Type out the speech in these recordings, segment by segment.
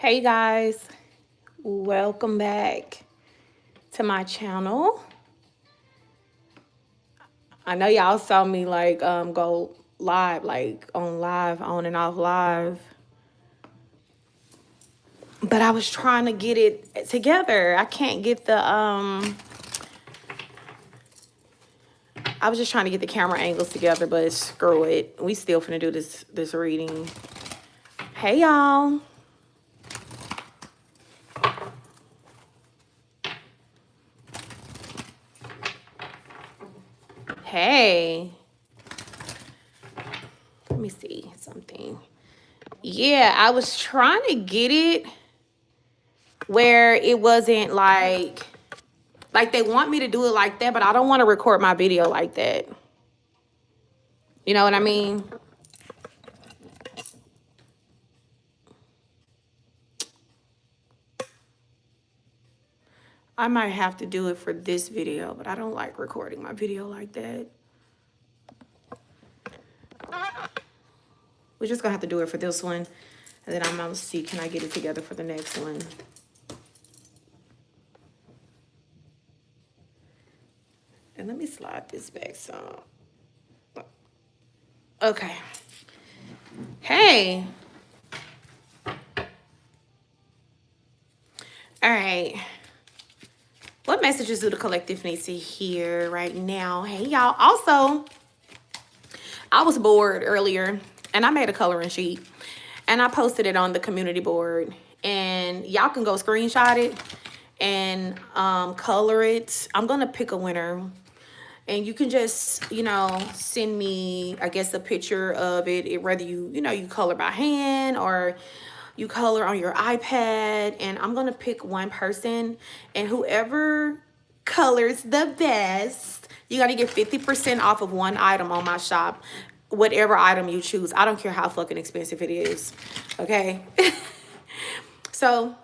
Hey guys, welcome back to my channel. I know y'all saw me like go live, like on and off live, but I was trying to get it together. I can't get the I was just trying to get the camera angles together, but screw it. We still finna do this reading. Hey y'all. Hey. Let me see something. Yeah, I was trying to get it where it wasn't like they want me to do it like that, but I don't want to record my video like that. You know what I mean? I might have to do it for this video, but I don't like recording my video like that. We're just gonna have to do it for this one, and then I'm gonna see, can I get it together for the next one? And let me slide this back some. Okay. Hey. All right. What messages do the collective need to hear right now? Hey, y'all. Also, I was bored earlier, and I made a coloring sheet, and I posted it on the community board. And y'all can go screenshot it and color it. I'm going to pick a winner. And you can just, you know, send me, I guess, a picture of it, whether you color by hand or you color on your iPad. And I'm going to pick one person, and whoever colors the best, you got to get 50% off of one item on my shop, whatever item you choose. I don't care how fucking expensive it is. Okay. So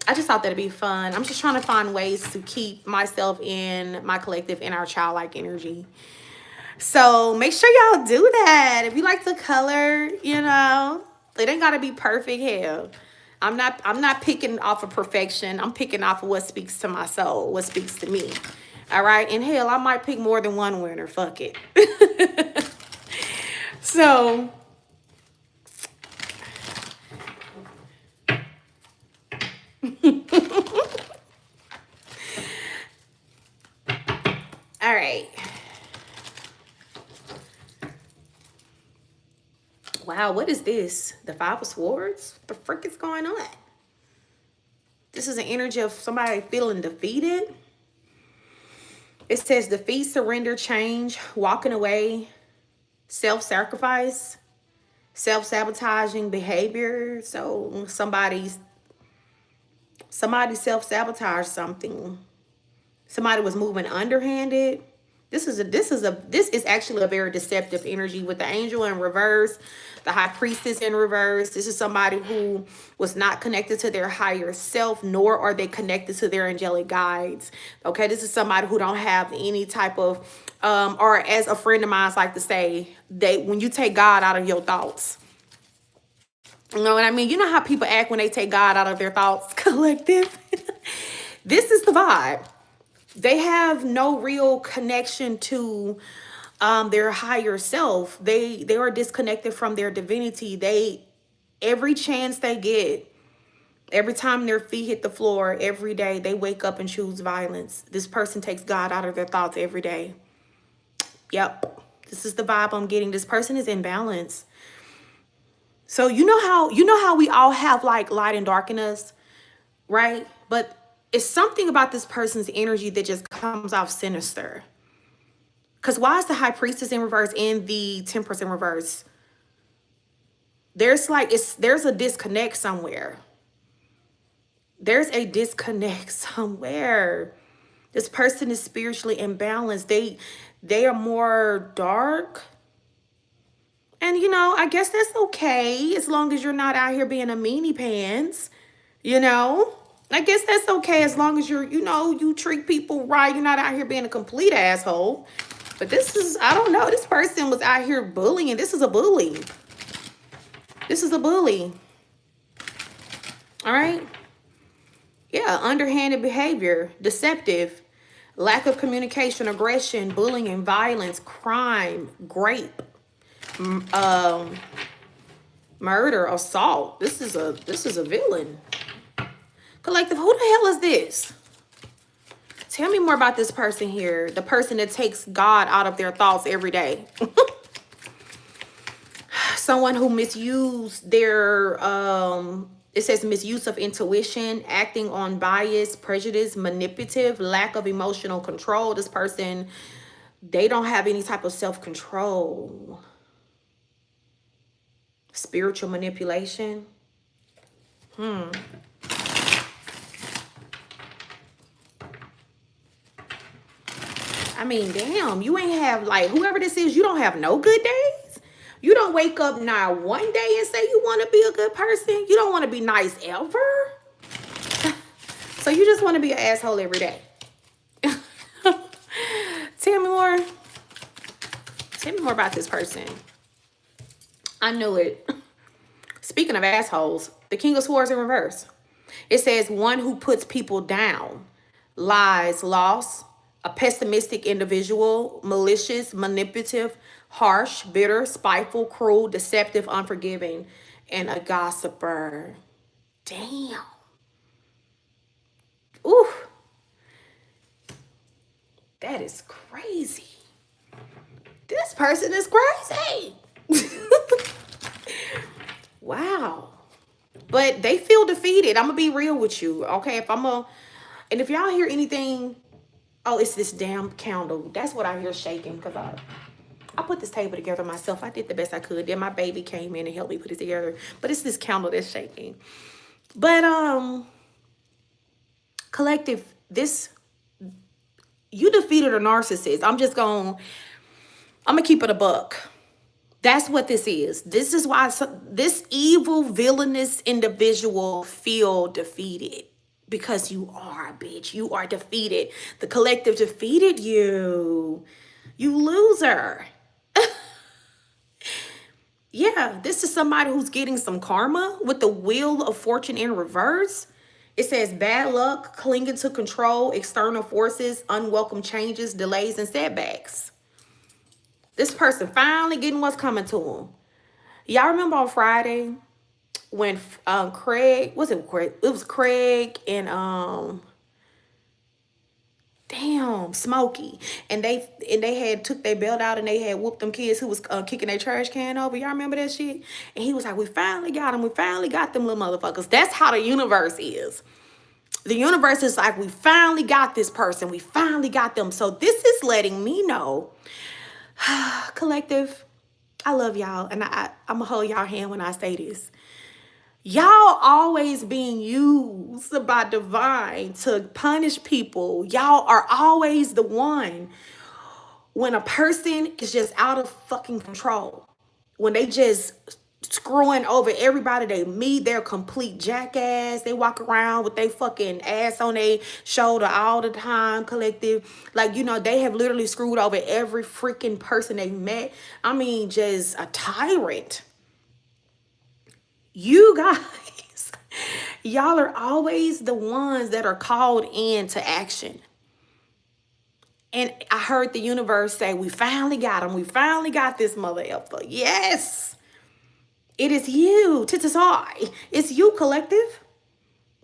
I just thought that'd be fun. I'm just trying to find ways to keep myself in my collective in our childlike energy. So make sure y'all do that. If you like to color, you know, it ain't gotta be perfect. Hell, I'm not picking off of perfection. I'm picking off of what speaks to my soul, what speaks to me. All right. And hell, I might pick more than one winner. Fuck it. So all right. Wow, what is this? The Five of Swords? What the frick is going on? This is an energy of somebody feeling defeated. It says defeat, surrender, change, walking away, self-sacrifice, self-sabotaging behavior. So somebody self-sabotaged something. Somebody was moving underhanded. This is actually a very deceptive energy with the angel in reverse, the high priestess in reverse. This is somebody who was not connected to their higher self, nor are they connected to their angelic guides. Okay, this is somebody who don't have any type of, or as a friend of mine like to say, when you take God out of your thoughts. You know what I mean? You know how people act when they take God out of their thoughts, collective? This is the vibe. They have no real connection to their higher self. They are disconnected from their divinity. Every chance they get, every time their feet hit the floor, every day they wake up and choose violence. This person takes God out of their thoughts every day. Yep. This is the vibe I'm getting. This person is in balance. So you know how we all have like light and dark in us, right? But it's something about this person's energy that just comes off sinister. Because why is the high priestess in reverse and the temperance in reverse? There's a disconnect somewhere. There's a disconnect somewhere. This person is spiritually imbalanced. They are more dark. And, you know, I guess that's okay as long as you're not out here being a meanie pants, you know? I guess that's okay as long as you treat people right. You're not out here being a complete asshole. But this is, I don't know. This person was out here bullying. This is a bully. This is a bully. All right. Yeah, underhanded behavior, deceptive, lack of communication, aggression, bullying, violence, crime, rape, murder, assault. This is a villain. Collective, who the hell is this? Tell me more about this person here. The person that takes God out of their thoughts every day. Someone who misused their it says misuse of intuition, acting on bias, prejudice, manipulative, lack of emotional control. This person, they don't have any type of self-control. Spiritual manipulation. I mean, damn, you ain't have, like, whoever this is, you don't have no good days. You don't wake up now one day and say you want to be a good person. You don't want to be nice ever. So you just want to be an asshole every day. Tell me more. Tell me more about this person. I knew it. Speaking of assholes, the King of Swords in reverse. It says one who puts people down, lies, loss, a pessimistic individual, malicious, manipulative, harsh, bitter, spiteful, cruel, deceptive, unforgiving, and a gossiper. Damn. Ooh. That is crazy. This person is crazy. Wow. But they feel defeated. I'm going to be real with you. Okay. And if y'all hear anything, oh, it's this damn candle. That's what I hear shaking, because I put this table together myself. I did the best I could. Then my baby came in and helped me put it together. But it's this candle that's shaking. But collective, you defeated a narcissist. I'm gonna keep it a buck. That's what this is. This is why this evil, villainous individual feel defeated. Because you are, bitch. You are defeated. The collective defeated you. You loser. Yeah, this is somebody who's getting some karma with the wheel of fortune in reverse. It says bad luck, clinging to control, external forces, unwelcome changes, delays, and setbacks. This person finally getting what's coming to them. Y'all remember on Friday when Craig, was it Craig? It was Craig and damn, Smokey, and they had took their belt out and they had whooped them kids who was kicking their trash can over. Y'all remember that shit? And he was like, we finally got them. We finally got them little motherfuckers. That's how the universe is. The universe is like, we finally got this person. We finally got them. So this is letting me know, collective, I love y'all. And I'm going to hold y'all hand when I say this. Y'all always being used by divine to punish people. Y'all are always the one when a person is just out of fucking control. When they just screwing over everybody they meet, they're a complete jackass. They walk around with their fucking ass on their shoulder all the time, collective. Like, you know, they have literally screwed over every freaking person they met. I mean, just a tyrant. You guys, y'all are always the ones that are called into action. And I heard the universe say, we finally got him. We finally got this mother effer. Yes. It is you. It's you, collective.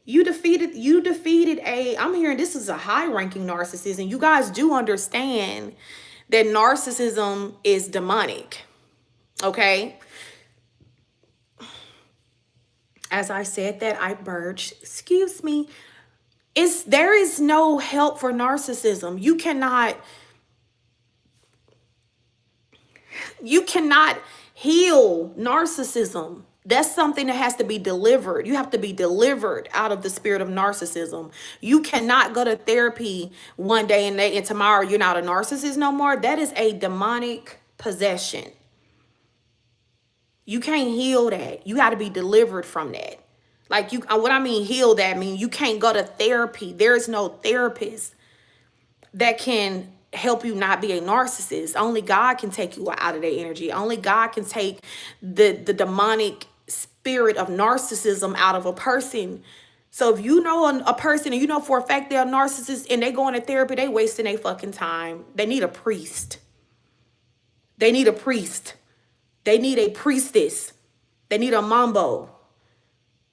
You defeated I'm hearing this is a high-ranking narcissist. And you guys do understand that narcissism is demonic. Okay? As I said that, I burst. Excuse me. There is no help for narcissism. You cannot heal narcissism. That's something that has to be delivered. You have to be delivered out of the spirit of narcissism. You cannot go to therapy one day and tomorrow you're not a narcissist no more. That is a demonic possession. You can't heal that. You got to be delivered from that. Like, what I mean heal that, I mean you can't go to therapy. There is no therapist that can help you not be a narcissist. Only God can take you out of that energy. Only God can take the demonic spirit of narcissism out of a person. So if you know a person and you know for a fact they're a narcissist and they go into therapy, they wasting their fucking time. They need a priest. They need a priest. They need a priestess. They need a mambo.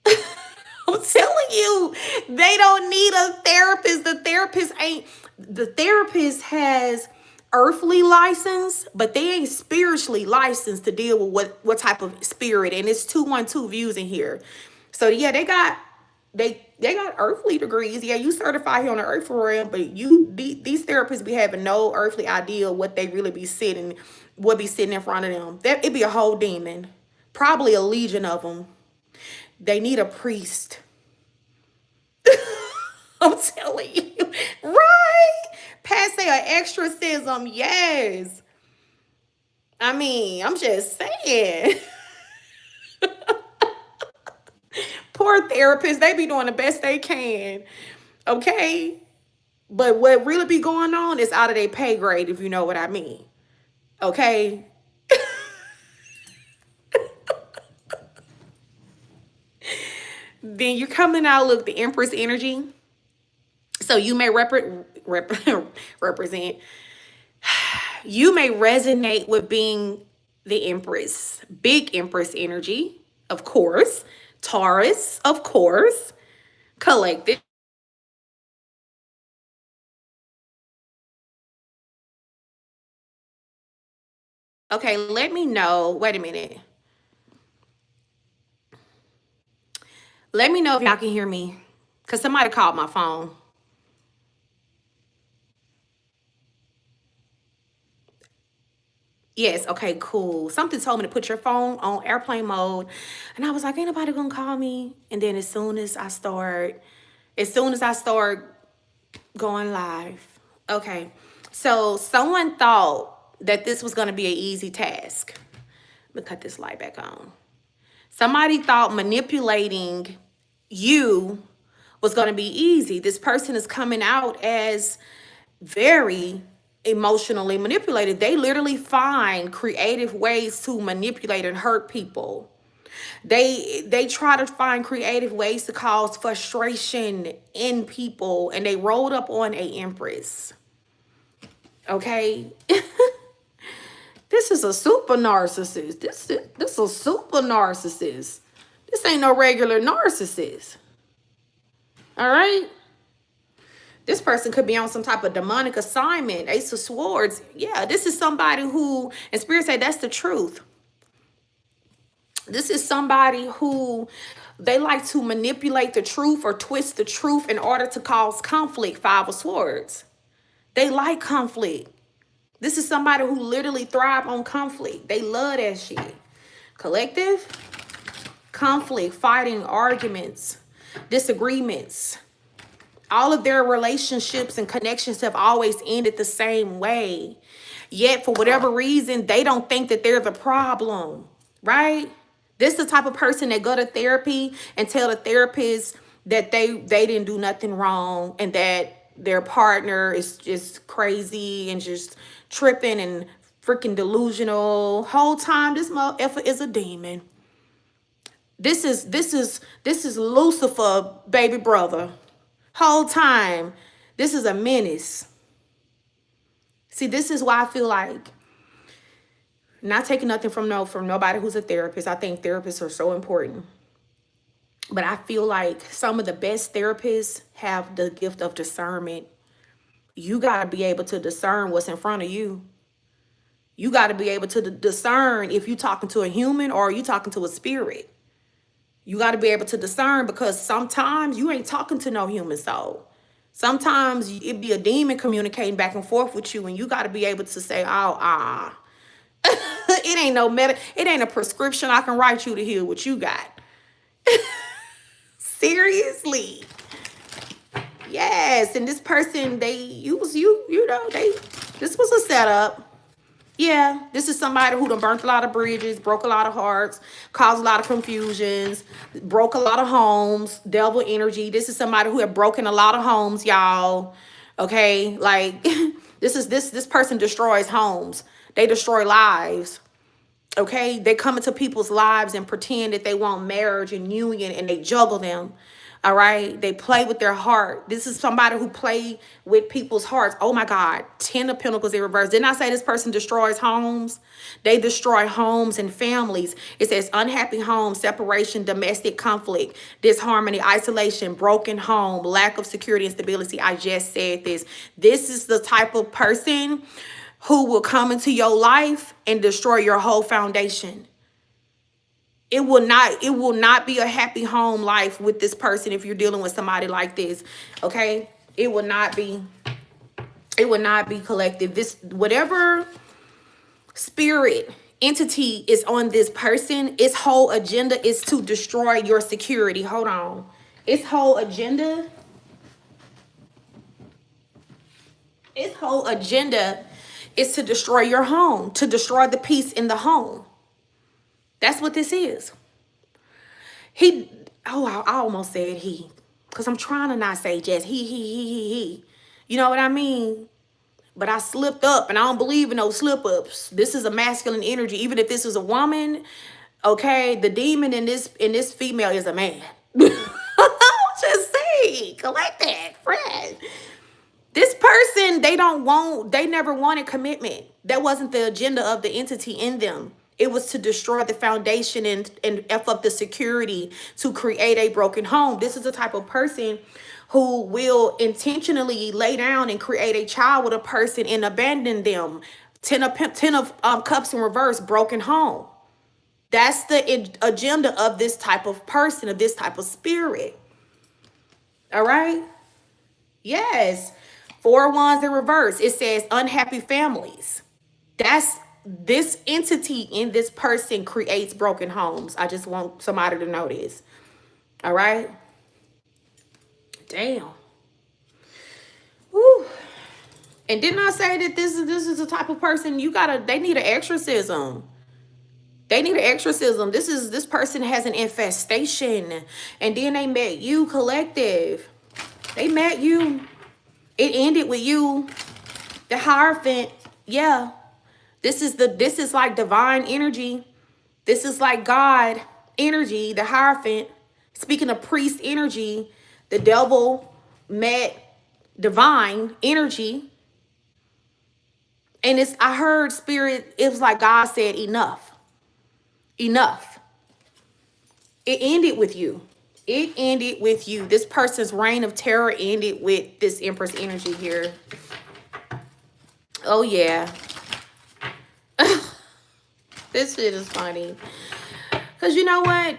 I'm telling you, they don't need a therapist. The therapist has earthly license, but they ain't spiritually licensed to deal with what type of spirit. And it's 212 views in here. So yeah, they got earthly degrees. Yeah, you certified here on the earth realm, but these therapists be having no earthly idea what they really be sitting in front of them. It'd be a whole demon, probably a legion of them. They need a priest. I'm telling you, right? Passe an exorcism, yes. I mean, I'm just saying. Poor therapists, they be doing the best they can, okay? But what really be going on is out of their pay grade, if you know what I mean, okay? Then you're coming out, look, the Empress energy. So you may represent, you may resonate with being the Empress. Big Empress energy, of course. Taurus, of course. Collective. Okay, let me know. Wait a minute. Let me know if y'all can hear me, because somebody called my phone. Yes, okay, cool. Something told me to put your phone on airplane mode. And I was like, ain't nobody gonna call me. And then as soon as I start going live. Okay. So someone thought that this was gonna be an easy task. Let me cut this light back on. Somebody thought manipulating you was gonna be easy. This person is coming out as very emotionally manipulated. They literally find creative ways to manipulate and hurt people. They try to find creative ways to cause frustration in people, and they rolled up on a Empress. Okay? This is a super narcissist. This is a super narcissist. This ain't no regular narcissist. All right? This person could be on some type of demonic assignment. Ace of Swords. Yeah, this is somebody who, and Spirit say that's the truth. This is somebody who they like to manipulate the truth or twist the truth in order to cause conflict. Five of Swords. They like conflict. This is somebody who literally thrive on conflict. They love that shit. Collective. Conflict, fighting, arguments, disagreements. All of their relationships and connections have always ended the same way. Yet, for whatever reason, they don't think that they're the problem, right? This is the type of person that go to therapy and tell the therapist that they didn't do nothing wrong and that their partner is just crazy and just tripping and freaking delusional. Whole time, this motherfucker is a demon. This is Lucifer, baby brother. Whole time, this is a menace. See, this is why I feel like, not taking nothing from nobody who's a therapist. I think therapists are so important. But I feel like some of the best therapists have the gift of discernment. You got to be able to discern what's in front of you. You got to be able to discern if you're talking to a human or you talking to a spirit. You got to be able to discern, because sometimes you ain't talking to no human soul. Sometimes it be a demon communicating back and forth with you, and you got to be able to say, oh, it ain't no it ain't a prescription I can write you to heal what you got. Seriously. Yes, and this person, they use you, this was a setup. Yeah, this is somebody who done burnt a lot of bridges, broke a lot of hearts, caused a lot of confusions, broke a lot of homes, devil energy. This is somebody who had broken a lot of homes, y'all. Okay, like this person destroys homes. They destroy lives. Okay, they come into people's lives and pretend that they want marriage and union, and they juggle them. All right, they play with their heart. This is somebody who play with people's hearts. Oh my God, 10 of Pentacles in reverse. Didn't I say this person destroys homes? They destroy homes and families. It says unhappy home, separation, domestic conflict, disharmony, isolation, broken home, lack of security and stability. I just said this. This is the type of person who will come into your life and destroy your whole foundation. It will not be a happy home life with this person if you're dealing with somebody like this. Okay? It will not be collective. This, whatever spirit entity is on this person, its whole agenda is to destroy your security. Hold on. Its whole agenda is to destroy your home, to destroy the peace in the home. That's what this is. I almost said he, because I'm trying to not say just he. You know what I mean? But I slipped up, and I don't believe in those slip-ups. This is a masculine energy. Even if this is a woman, okay, the demon in this female is a man. Just say, collect that, friend. This person, they never wanted commitment. That wasn't the agenda of the entity in them. It was to destroy the foundation and F up the security to create a broken home. This is the type of person who will intentionally lay down and create a child with a person and abandon them. 10 of cups in reverse, broken home. That's the agenda of this type of person, of this type of spirit. All right? Yes. 4 wands in reverse. It says unhappy families. That's this entity in this person creates broken homes. I just want somebody to know this. All right? Damn. Woo. And didn't I say that this is the type of person they need an exorcism. They need an exorcism. This person has an infestation. And then they met you, collective. They met you. It ended with you. The Hierophant. Yeah. This is like divine energy. This is like God energy, the Hierophant. Speaking of priest energy, the devil met divine energy. And I heard spirit, it was like God said, enough. Enough. It ended with you. It ended with you. This person's reign of terror ended with this Empress energy here. Oh, yeah. This shit is funny. Because you know what?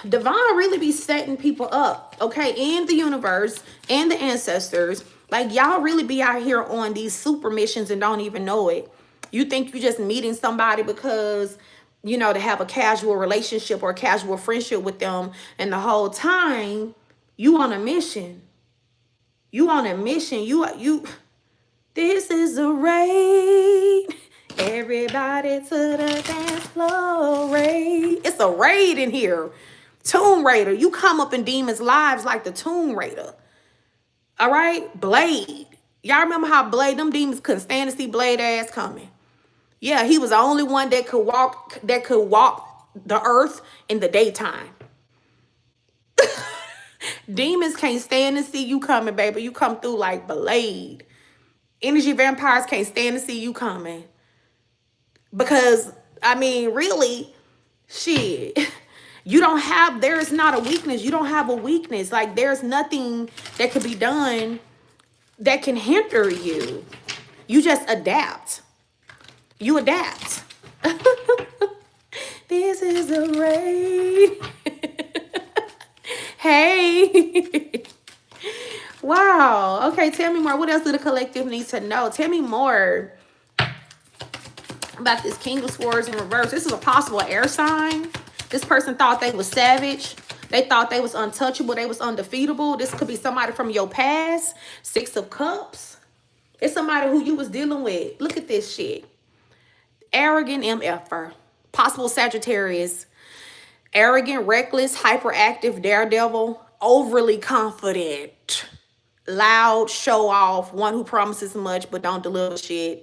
Divine really be setting people up, okay? And the universe and the ancestors. Like, y'all really be out here on these super missions and don't even know it. You think you're just meeting somebody because, you know, to have a casual relationship or a casual friendship with them. And the whole time, you on a mission. You on a mission. This is a raid. Everybody to the dance floor, raid. It's a raid in here. Tomb Raider. You come up in demons' lives like the Tomb Raider. All right? Blade. Y'all remember how Blade, them demons couldn't stand to see Blade ass coming. Yeah, he was the only one that could walk the earth in the daytime. Demons can't stand to see you coming, baby. You come through like Blade. Energy vampires can't stand to see you coming. Because, I mean, really, shit, there's not a weakness. You don't have a weakness. Like, there's nothing that could be done that can hinder you. You just adapt. You adapt. This is a raid. Hey. Wow. Okay, tell me more. What else do the collective need to know? Tell me more about this King of Swords in reverse. This is a possible air sign. This person thought they was savage. They thought they was untouchable. They was undefeatable. This could be somebody from your past. 6 of Cups. It's somebody who you was dealing with. Look at this shit. Arrogant MFer. Possible Sagittarius. Arrogant, reckless, hyperactive, daredevil, overly confident, loud, show off, one who promises much but don't deliver shit.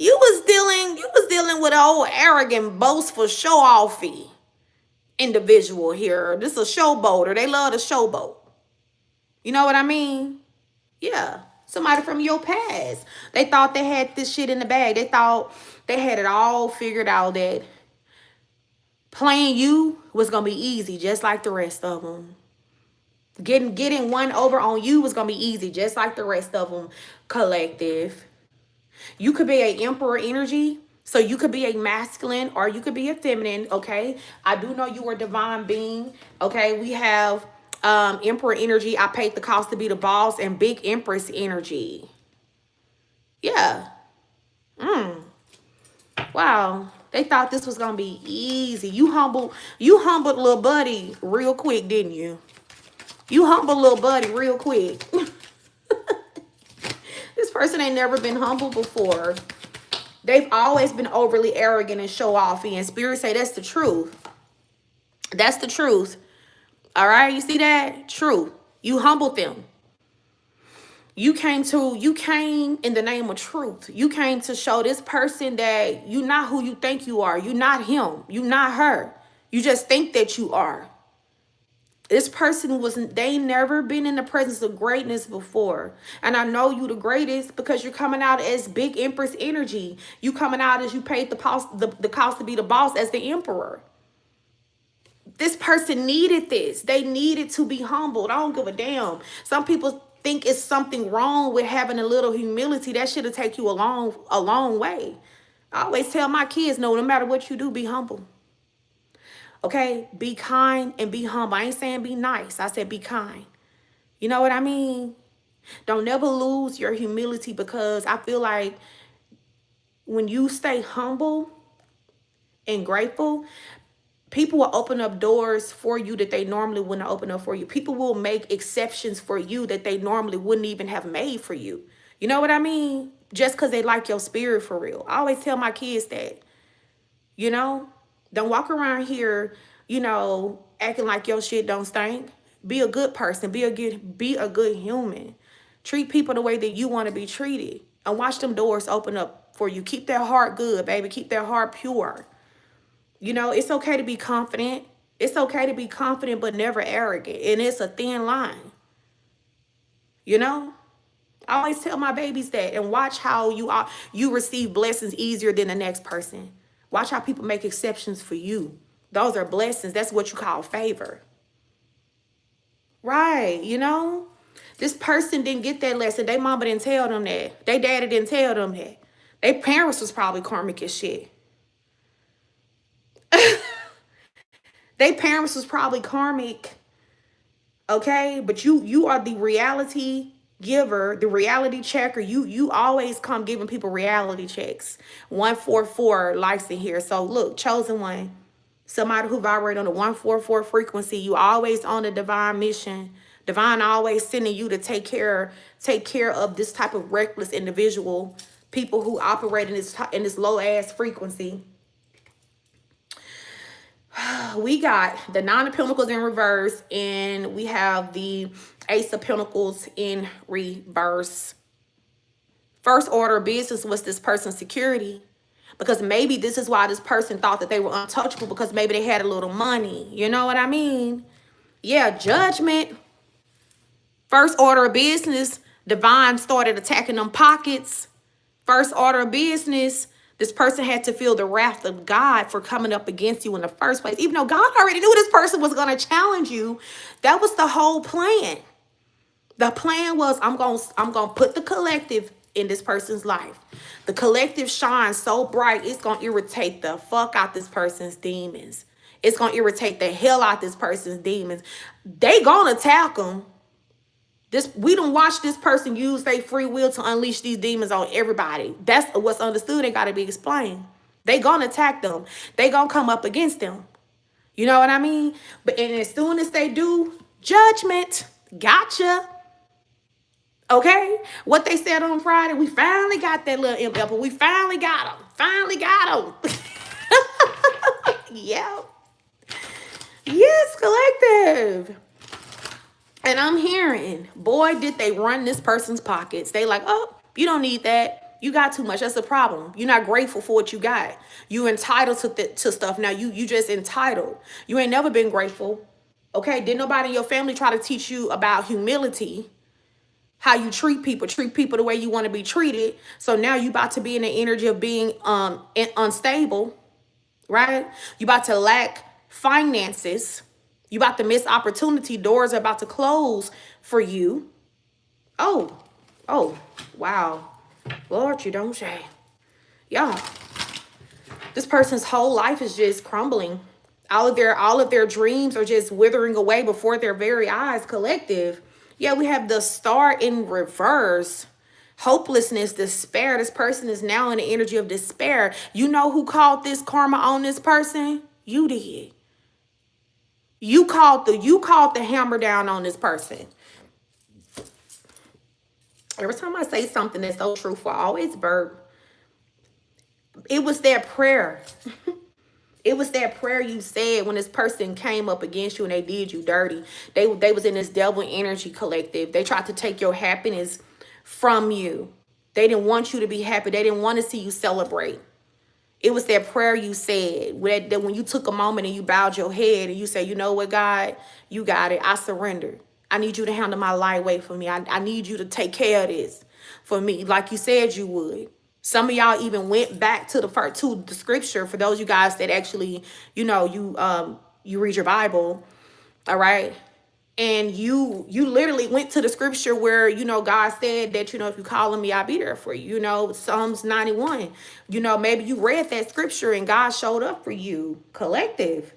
You was dealing with an old arrogant, boastful, show-offy individual here. This is a showboater. They love to showboat. You know what I mean? Yeah. Somebody from your past. They thought they had this shit in the bag. They thought they had it all figured out, that playing you was going to be easy, just like the rest of them. Getting one over on you was going to be easy, just like the rest of them. Collective. You could be an emperor energy. So you could be a masculine or you could be a feminine, okay? I do know you are a divine being, okay? We have emperor energy. I paid the cost to be the boss, and big empress energy. Yeah. Wow. They thought this was going to be easy. You humbled little buddy real quick, didn't you? You humbled little buddy real quick. This person ain't never been humble before. They've always been overly arrogant and show-offy, and spirit say that's the truth. That's the truth. All right, you see that? True. You humbled them. You came in the name of truth. You came to show this person that you're not who you think you are. You're not him. You're not her. You just think that you are. This person they never been in the presence of greatness before. And I know you the greatest because you're coming out as big empress energy. You coming out as you paid the cost to be the boss as the emperor. This person needed this. They needed to be humbled. I don't give a damn. Some people think it's something wrong with having a little humility. That should have taken you a long way. I always tell my kids, no matter what you do, be humble. Okay, be kind and be humble. I ain't saying be nice. I said be kind. You know what I mean? Don't never lose your humility, because I feel like when you stay humble and grateful, people will open up doors for you that they normally wouldn't open up for you. People will make exceptions for you that they normally wouldn't even have made for you. You know what I mean? Just because they like your spirit for real. I always tell my kids that, you know? Don't walk around here, acting like your shit don't stink. Be a good person. Be a good human. Treat people the way that you want to be treated. And watch them doors open up for you. Keep their heart good, baby. Keep their heart pure. It's okay to be confident. It's okay to be confident, but never arrogant. And it's a thin line. I always tell my babies that. And watch how you receive blessings easier than the next person. Watch how people make exceptions for you. Those are blessings. That's what you call favor. Right, This person didn't get that lesson. Their mama didn't tell them that. Their daddy didn't tell them that. Their parents was probably karmic as shit. Their parents was probably karmic. Okay? But you are the reality giver, the reality checker. You always come giving people reality checks. 144 likes in here. So look, chosen one, somebody who vibrate on the 144 frequency. You always on a divine mission. Divine always sending you to take care of this type of reckless individual, people who operate in this low ass frequency. We got the Nine of Pentacles in reverse, and we have the Ace of Pentacles in reverse. First order of business was this person's security, because maybe this is why this person thought that they were untouchable, because maybe they had a little money. You know what I mean? Yeah, Judgment. First order of business, Divine started attacking them pockets. First order of business, this person had to feel the wrath of God for coming up against you in the first place. Even though God already knew this person was going to challenge you, that was the whole plan. The plan was, I'm going to put the collective in this person's life. The collective shines so bright, it's going to irritate the fuck out this person's demons. It's going to irritate the hell out this person's demons. They going to attack them. We don't watch this person use their free will to unleash these demons on everybody. That's what's understood. They got to be explained. They gonna attack them. They gonna come up against them. You know what I mean? And as soon as they do, Judgment, gotcha. Okay? What they said on Friday, we finally got that little imp up. We finally got him. Finally got him. Yeah. Yes, collective. And I'm hearing, boy, did they run this person's pockets. They like, oh, you don't need that. You got too much. That's the problem. You're not grateful for what you got. You entitled to stuff. Now you just entitled. You ain't never been grateful. Okay? Did nobody in your family try to teach you about humility? How you treat people the way you want to be treated. So now you about to be in the energy of being unstable, right? You about to lack finances. You about to miss opportunity. Doors are about to close for you. Oh, wow. Lord, you don't say. Yeah. This person's whole life is just crumbling. All of their dreams are just withering away before their very eyes, collective. Yeah, we have the star in reverse. Hopelessness, despair. This person is now in the energy of despair. You know who called this karma on this person? You did. You called the hammer down on this person. Every time I say something that's so truthful, I always burp. It was that prayer. It was that prayer you said when this person came up against you and they did you dirty. They was in this devil energy, collective. They tried to take your happiness from you. They didn't want you to be happy. They didn't want to see you celebrate. It was that prayer you said that when you took a moment and you bowed your head and you said, you know what, God, you got it. I surrender. I need you to handle my life way for me. I need you to take care of this for me like you said you would. Some of y'all even went back to the scripture. For those of you guys that actually, you know, you read your Bible, all right? And you literally went to the scripture where, you know, God said that, you know, if you call on me, I'll be there for you. You know, Psalms 91. You know, maybe you read that scripture and God showed up for you, collective.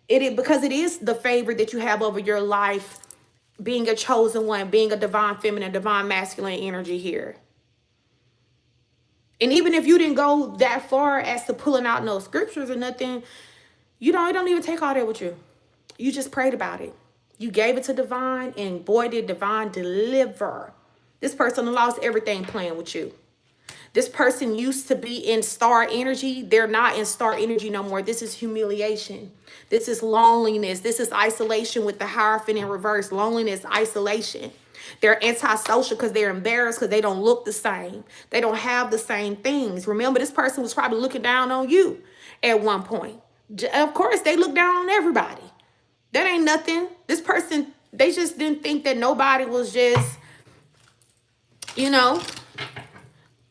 Because it is the favor that you have over your life, being a chosen one, being a divine feminine, divine masculine energy here. And even if you didn't go that far as to pulling out no scriptures or nothing, you know, it don't even take all that with you. You just prayed about it. You gave it to divine, and boy, did divine deliver. This person lost everything playing with you. This person used to be in star energy. They're not in star energy no more. This is humiliation. This is loneliness. This is isolation with the Hierophant in reverse. Loneliness, isolation. They're antisocial because they're embarrassed because they don't look the same. They don't have the same things. Remember, this person was probably looking down on you at one point. Of course, they look down on everybody. That ain't nothing. This person, they just didn't think that nobody was just, you know,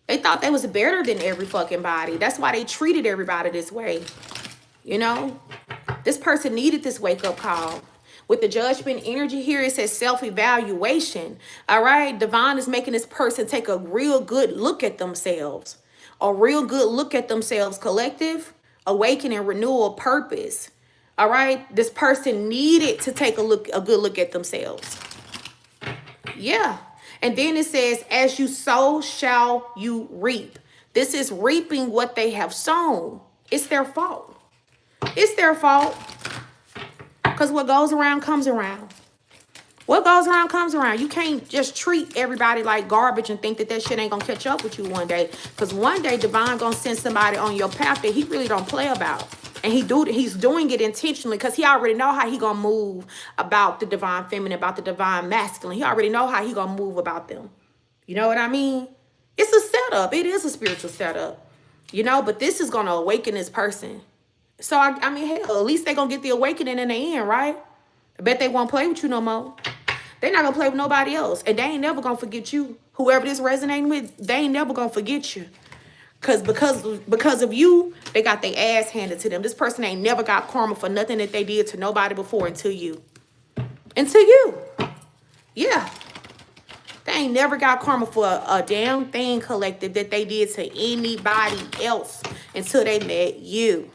they thought they was better than every fucking body. That's why they treated everybody this way. You know, this person needed this wake-up call. With the judgment energy here, it says self-evaluation. All right. Divine is making this person take a real good look at themselves. A real good look at themselves, collective. Awakening, renewal, purpose. All right. This person needed to take a good look at themselves. Yeah. And then it says, as you sow, shall you reap. This is reaping what they have sown. It's their fault. It's their fault. Because what goes around comes around. What goes around comes around. You can't just treat everybody like garbage and think that that shit ain't going to catch up with you one day. Because one day divine going to send somebody on your path that he really don't play about. And he's doing it intentionally because he already know how he going to move about the divine feminine, about the divine masculine. He already know how he going to move about them. You know what I mean? It's a setup. It is a spiritual setup. You know, but this is going to awaken this person. So, I mean, hell, at least they're going to get the awakening in the end, right? I bet they won't play with you no more. They're not going to play with nobody else. And they ain't never going to forget you. Whoever this resonating with, they ain't never going to forget you. Because of you, they got their ass handed to them. This person ain't never got karma for nothing that they did to nobody before until you. Until you. Yeah. They ain't never got karma for a damn thing, collective, that they did to anybody else until they met you.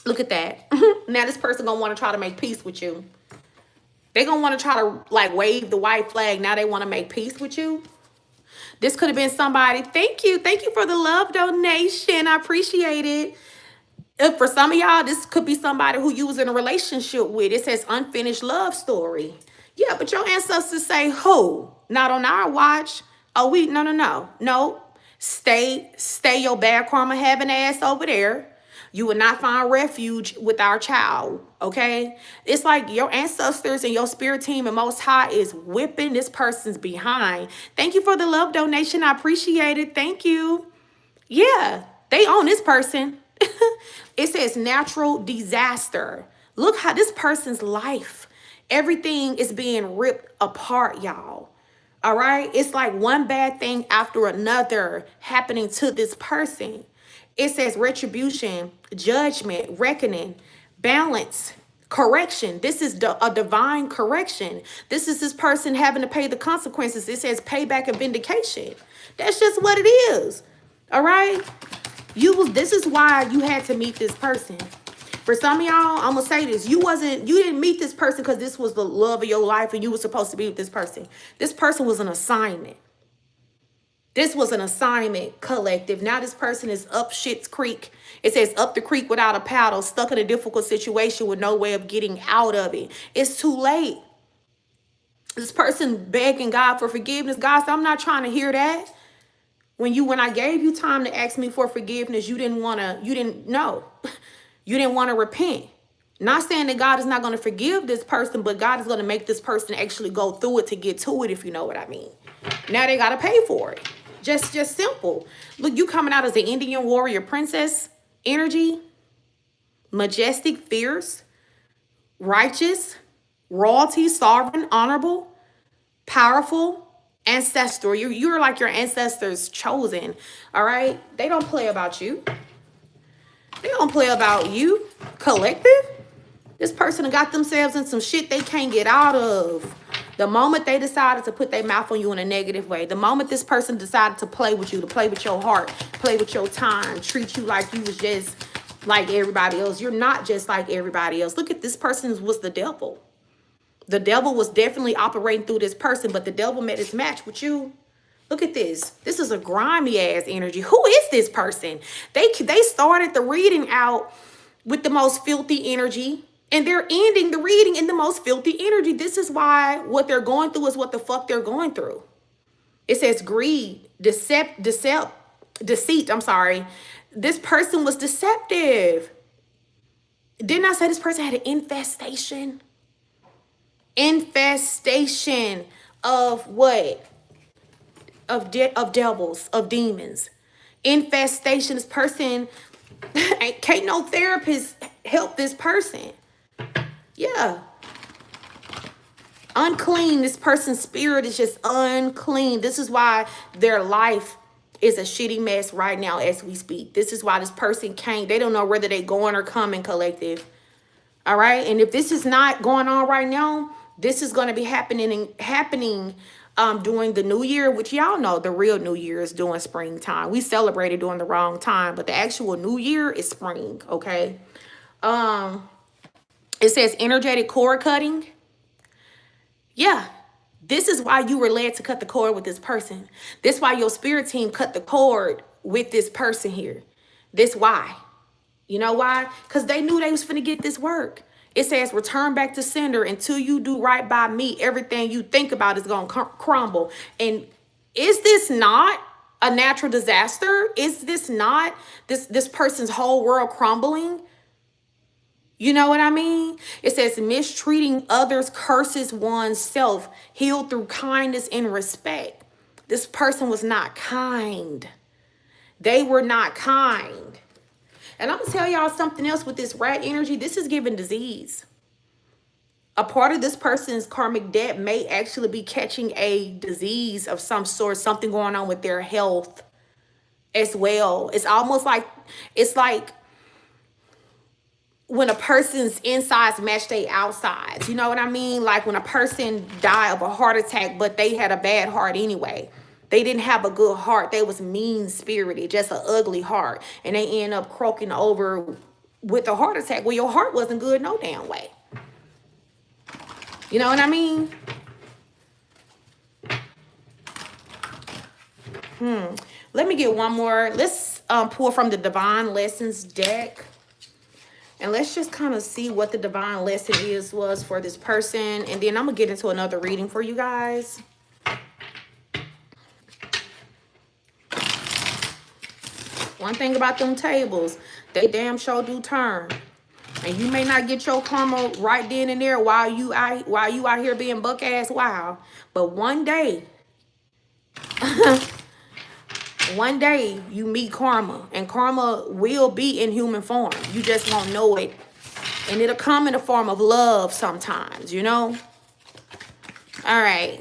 Look at that. Now this person gonna want to try to make peace with you. They gonna want to try to like wave the white flag. Now they want to make peace with you. This could have been somebody. Thank you for the love donation. I appreciate it. If for some of y'all, this could be somebody who you was in a relationship with. It says unfinished love story. Yeah, but your ancestors say who? Not on our watch. Oh, no. Stay your bad karma having ass over there. You will not find refuge with our child, okay? It's like your ancestors and your spirit team and Most High is whipping this person's behind. Thank you for the love donation. I appreciate it. Thank you. Yeah, they own this person. It says natural disaster. Look how this person's life, everything is being ripped apart, y'all. All right? It's like one bad thing after another happening to this person. It says retribution, judgment, reckoning, balance, correction. This is a divine correction. This is this person having to pay the consequences. It says payback and vindication. That's just what it is. All right? This is why you had to meet this person. For some of y'all, I'm gonna say this. You didn't meet this person because this was the love of your life and you were supposed to be with this person. This person was an assignment. This was an assignment, collective. Now this person is up shit's creek. It says up the creek without a paddle, stuck in a difficult situation with no way of getting out of it. It's too late. This person begging God for forgiveness. God said, I'm not trying to hear that. When I gave you time to ask me for forgiveness, you didn't know. You didn't want to repent. Not saying that God is not going to forgive this person, but God is going to make this person actually go through it to get to it, if you know what I mean. Now they got to pay for it. Just simple. Look, you coming out as an Indian warrior princess energy, majestic, fierce, righteous, royalty, sovereign, honorable, powerful, ancestral. You're like your ancestors chosen. All right. They don't play about you. They don't play about you. Collective. This person got themselves in some shit they can't get out of. The moment they decided to put their mouth on you in a negative way, the moment this person decided to play with you, to play with your heart, play with your time, treat you like you was just like everybody else. You're not just like everybody else. Look at this person was the devil. The devil was definitely operating through this person, but the devil met his match with you. Look at this. This is a grimy ass energy. Who is this person? They started the reading out with the most filthy energy. And they're ending the reading in the most filthy energy. This is why what they're going through is what the fuck they're going through. It says greed, deceit. I'm sorry. This person was deceptive. Didn't I say this person had an infestation? Infestation of what? Of devils, of demons. Infestation. This person, can't no therapist help this person. Yeah. Unclean. This person's spirit is just unclean. This is why their life is a shitty mess right now as we speak. This is why this person can't. They don't know whether they're going or coming, collective. All right. And if this is not going on right now, this is going to be happening during the new year, which y'all know the real new year is during springtime. We celebrated during the wrong time, but the actual new year is spring. Okay. It says energetic cord cutting. Yeah. This is why you were led to cut the cord with this person. This is why your spirit team cut the cord with this person here. This why. You know why? Because they knew they was finna get this work. It says return back to sender. Until you do right by me, everything you think about is going to crumble. And is this not a natural disaster? Is this not this person's whole world crumbling? You know what I mean? It says mistreating others curses oneself, healed through kindness and respect. This person was not kind. They were not kind. And I'm going to tell y'all something else with this rat energy. This is giving disease. A part of this person's karmic debt may actually be catching a disease of some sort, something going on with their health as well. It's almost like, it's like when a person's insides match their outsides. You know what I mean? Like when a person died of a heart attack, but they had a bad heart anyway. They didn't have a good heart. They was mean-spirited, just an ugly heart. And they end up croaking over with a heart attack. Well, your heart wasn't good no damn way. You know what I mean? Let me get one more. Let's pull from the Divine Lessons deck. And let's just kind of see what the divine lesson was for this person. And then I'm going to get into another reading for you guys. one thing about them tables, they damn sure do turn. And you may not get your karma right then and there while you out here being buck ass wild. But one day, one day you meet karma, and karma will be in human form. You just won't know it. And it'll come in the form of love sometimes, you know? All right.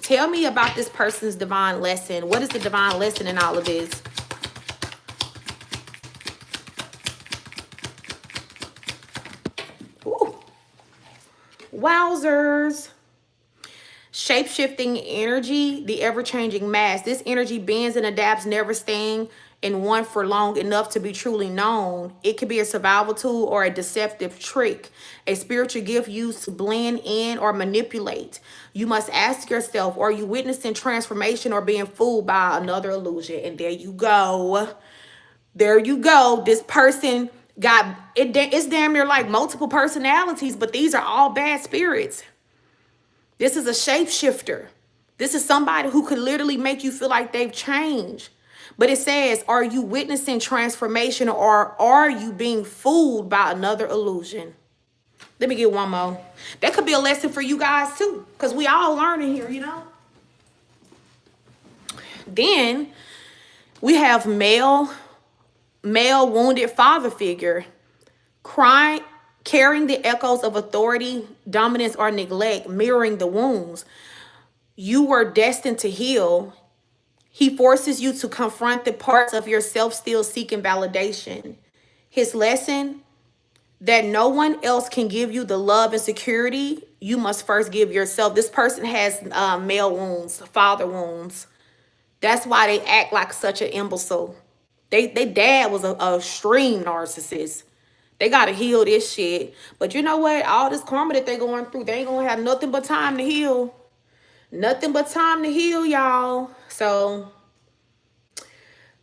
Tell me about this person's divine lesson. What is the divine lesson in all of this? Ooh. Wowzers. Shape-shifting energy, the ever-changing mass. This energy bends and adapts, never staying in one for long enough to be truly known. It could be a survival tool or a deceptive trick, a spiritual gift used to blend in or manipulate. You must ask yourself, are you witnessing transformation or being fooled by another illusion? And there you go. There you go. This person got, it's damn near like multiple personalities, but these are all bad spirits. This is a shapeshifter. This is somebody who could literally make you feel like they've changed. But it says, are you witnessing transformation or are you being fooled by another illusion? Let me get one more. That could be a lesson for you guys too, because we all learning here, you know. Then we have male wounded father figure, carrying the echoes of authority, dominance, or neglect, mirroring the wounds you were destined to heal. He forces you to confront the parts of yourself still seeking validation. His lesson, that no one else can give you the love and security you must first give yourself. This person has male wounds, father wounds. That's why they act like such an imbecile. They dad was a extreme narcissist. They got to heal this shit. But you know what? All this karma that they going through, they ain't going to have nothing but time to heal. Nothing but time to heal, y'all. So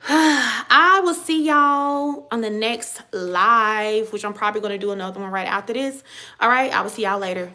I will see y'all on the next live, which I'm probably going to do another one right after this. All right. I will see y'all later.